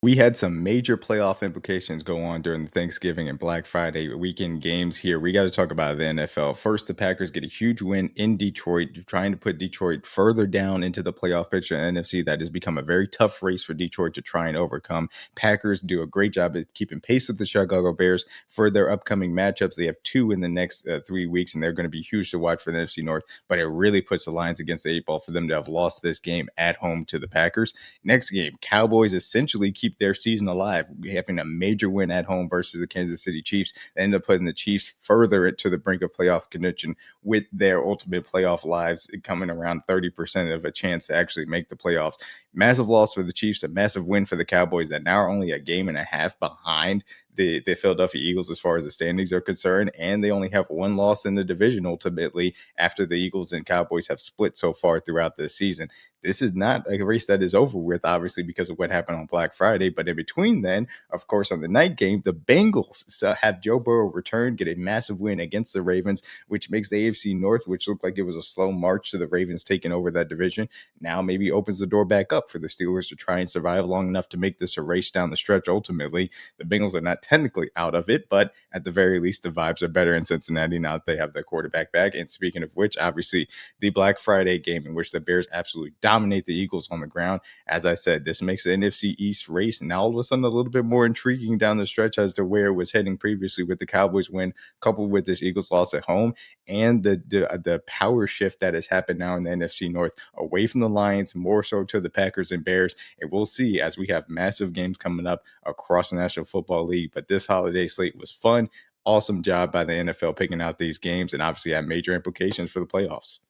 We had some major playoff implications go on during the Thanksgiving and Black Friday weekend games here. We got to talk about the NFL. First, the Packers get a huge win in Detroit, trying to put Detroit further down into the playoff picture in the NFC. That has become a very tough race for Detroit to try and overcome. Packers do a great job at keeping pace with the Chicago Bears for their upcoming matchups. They have two in the next 3 weeks, and they're going to be huge to watch for the NFC North. But it really puts the Lions against the eight ball for them to have lost this game at home to the Packers. Next game, Cowboys essentially keep their season alive, having a major win at home versus the Kansas City Chiefs. They end up putting the Chiefs further to the brink of playoff contention with their ultimate playoff lives coming around 30% of a chance to actually make the playoffs. Massive loss for the Chiefs, a massive win for the Cowboys that now are only a game and a half behind the Philadelphia Eagles as far as the standings are concerned, and they only have one loss in the division ultimately after the Eagles and Cowboys have split so far throughout this season. This is not a race that is over with, obviously, because of what happened on Black Friday. But in between then, of course, on the night game, the Bengals have Joe Burrow return, get a massive win against the Ravens, which makes the AFC North, which looked like it was a slow march to the Ravens taking over that division, now maybe opens the door back up for the Steelers to try and survive long enough to make this a race down the stretch ultimately. The Bengals are not technically out of it, but at the very least, the vibes are better in Cincinnati now that they have their quarterback back. And speaking of which, obviously, the Black Friday game in which the Bears absolutely dominate the Eagles on the ground. As I said, this makes the NFC East race now all of a sudden a little bit more intriguing down the stretch as to where it was heading previously with the Cowboys win, coupled with this Eagles loss at home, and the power shift that has happened now in the NFC North away from the Lions, more so to the Packers and Bears. And we'll see as we have massive games coming up across the National Football League. But this holiday slate was fun. Awesome job by the NFL picking out these games, and obviously had major implications for the playoffs.